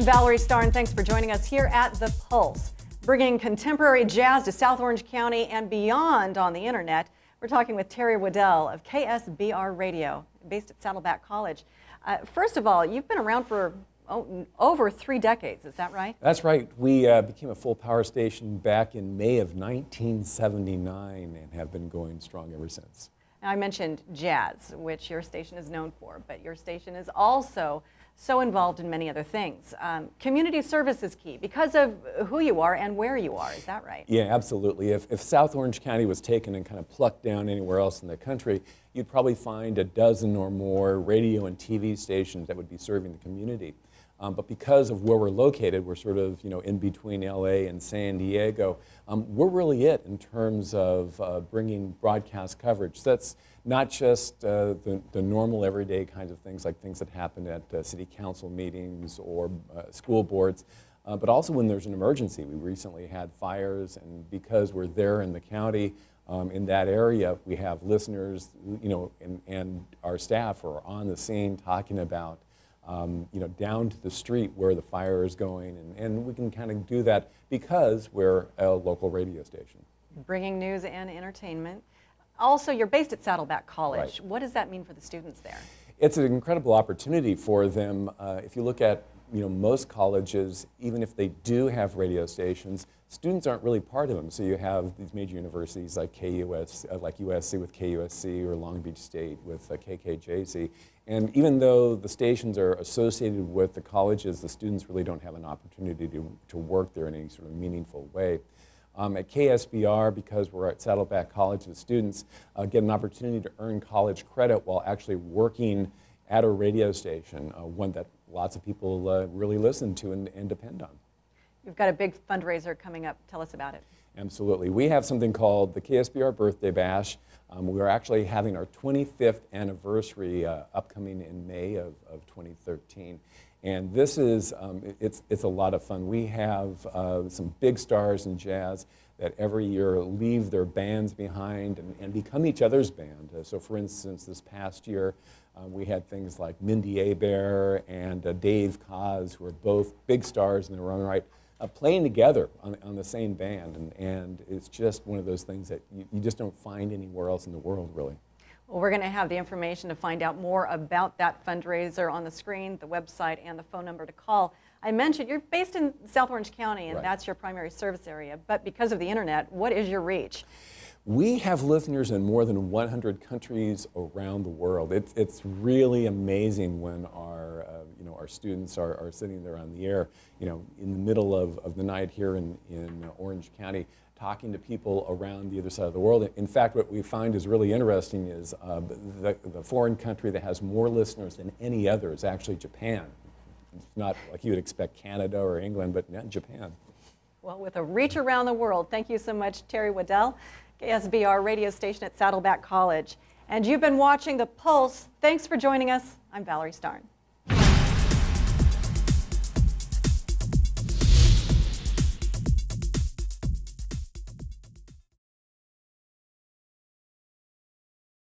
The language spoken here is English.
I'm Valerie Starn. Thanks for joining us here at The Pulse, bringing contemporary jazz to South Orange County and beyond on the internet. We're talking with Terry Wedel of KSBR Radio, based at Saddleback College. First of all, you've been around for over 3 decades, is that right? That's right. We became a full power station back in May of 1979 and have been going strong ever since. Now, I mentioned jazz, which your station is known for, but your station is also so involved in many other things. Community service is key because of who you are and where you are, is that right? Yeah, absolutely. If South Orange County was taken and kind of plucked down anywhere else in the country, you'd probably find a dozen or more radio and TV stations that would be serving the community. But because of where we're located, we're sort of, in between LA and San Diego, we're really it in terms of bringing broadcast coverage. That's not just the normal everyday kinds of things, like things that happen at city council meetings or school boards, but also when there's an emergency. We recently had fires, and because we're there in the county, in that area, we have listeners, and our staff are on the scene talking about down to the street where the fire is going, and we can kind of do that because we're a local radio station. Bringing news and entertainment. Also, you're based at Saddleback College. Right. What does that mean for the students there? It's an incredible opportunity for them. If you look at most colleges, even if they do have radio stations, students aren't really part of them. So you have these major universities like like USC with KUSC, or Long Beach State with KKJC. And even though the stations are associated with the colleges, the students really don't have an opportunity to work there in any sort of meaningful way. At KSBR, because we're at Saddleback College, the students get an opportunity to earn college credit while actually working at a radio station, one that lots of people really listen to and depend on. You've got a big fundraiser coming up. Tell us about it. Absolutely. We have something called the KSBR Birthday Bash. We are actually having our 25th anniversary upcoming in May of 2013. And this is, it's a lot of fun. We have some big stars in jazz that every year leave their bands behind and become each other's band. So for instance, this past year, we had things like Mindy Abair and Dave Koz, who are both big stars in their own right, playing together on the same band. And it's just one of those things that you just don't find anywhere else in the world, really. Well, we're going to have the information to find out more about that fundraiser on the screen, the website, and the phone number to call. I mentioned you're based in South Orange County, and right. That's your primary service area. But because of the internet, what is your reach? We have listeners in more than 100 countries around the world. It's really amazing when our students are sitting there on the air, in the middle of the night here in Orange County, talking to people around the other side of the world. In fact, what we find is really interesting is the foreign country that has more listeners than any other is actually Japan. It's not like you would expect Canada or England, but Japan. Well, with a reach around the world, thank you so much, Terry Wedel, KSBR radio station at Saddleback College. And you've been watching The Pulse. Thanks for joining us. I'm Valerie Starn.